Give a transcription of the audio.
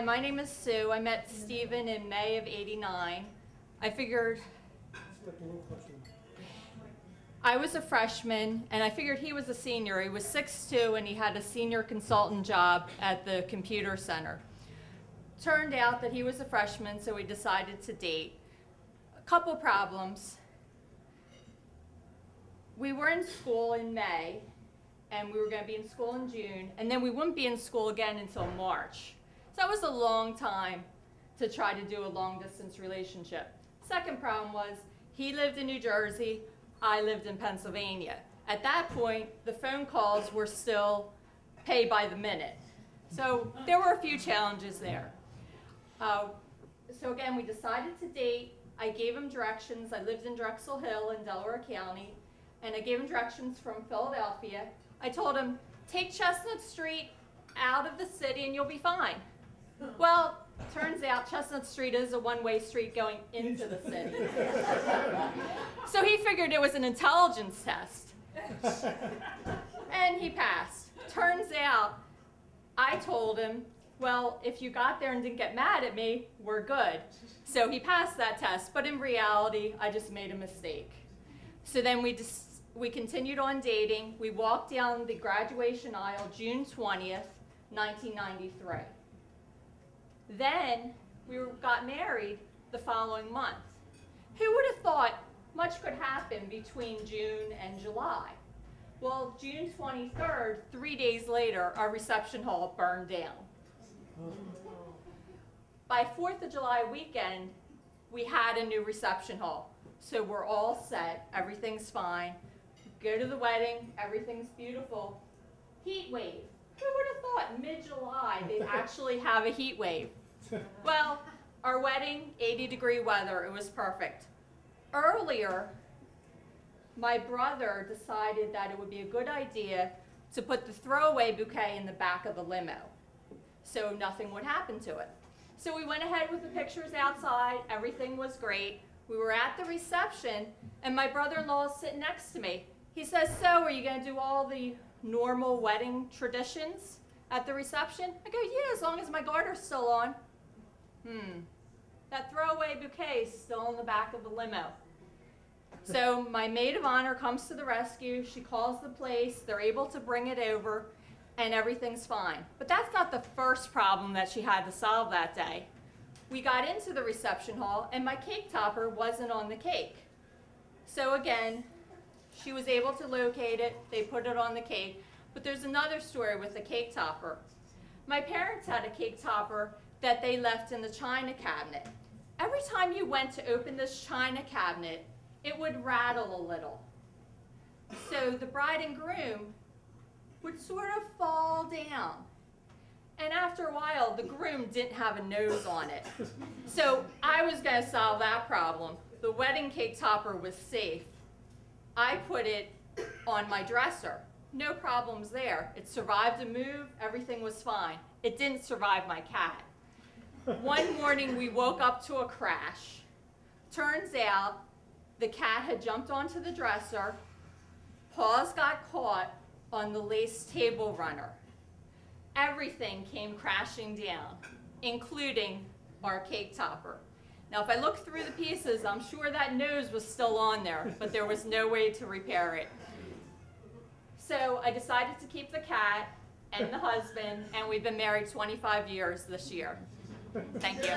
Hi, my name is Sue. I met Stephen in May of '89. I figured I was a freshman, and I figured he was a senior. He was 6'2", and he had a senior consultant job at the computer center. Turned out that he was a freshman, so we decided to date. A couple problems. We were in school in May, and we were going to be in school in June, and then we wouldn't be in school again until March. So that was a long time to try to do a long-distance relationship. Second problem was he lived in New Jersey, I lived in Pennsylvania. At that point, the phone calls were still pay by the minute. So there were a few challenges there. So again, we decided to date. I gave him directions. I lived in Drexel Hill in Delaware County, and I gave him directions from Philadelphia. I told him, take Chestnut Street out of the city and you'll be fine. Well, turns out Chestnut Street is a one-way street going into the city. So he figured it was an intelligence test. And he passed. Turns out, I told him, well, if you got there and didn't get mad at me, we're good. So he passed that test, but in reality, I just made a mistake. So then we continued on dating. We walked down the graduation aisle June 20th, 1993. Then we got married the following month. Who would have thought much could happen between June and July? Well, June 23rd, 3 days later, our reception hall burned down. By 4th of July weekend, we had a new reception hall. So we're all set, everything's fine. Go to the wedding, everything's beautiful. Heat wave. Who would have thought mid-July they'd actually have a heat wave? Well, our wedding, 80-degree weather, it was perfect. Earlier, my brother decided that it would be a good idea to put the throwaway bouquet in the back of the limo, so nothing would happen to it. So we went ahead with the pictures outside, everything was great. We were at the reception, and my brother-in-law is sitting next to me. He says, so are you going to do all the normal wedding traditions at the reception? I go, yeah, as long as my garter's still on. That throwaway bouquet is still in the back of the limo. So my maid of honor comes to the rescue. She calls the place. They're able to bring it over, and everything's fine. But that's not the first problem that she had to solve that day. We got into the reception hall, and my cake topper wasn't on the cake. So again, she was able to locate it. They put it on the cake. But there's another story with the cake topper. My parents had a cake topper that they left in the china cabinet. Every time you went to open this china cabinet, it would rattle a little. So the bride and groom would sort of fall down. And after a while, the groom didn't have a nose on it. So I was going to solve that problem. The wedding cake topper was safe. I put it on my dresser. No problems there. It survived a move. Everything was fine. It didn't survive my cat. One morning, we woke up to a crash. Turns out, the cat had jumped onto the dresser. Paws got caught on the lace table runner. Everything came crashing down, including our cake topper. Now, if I look through the pieces, I'm sure that nose was still on there, but there was no way to repair it. So I decided to keep the cat and the husband, and we've been married 25 years this year. Thank you.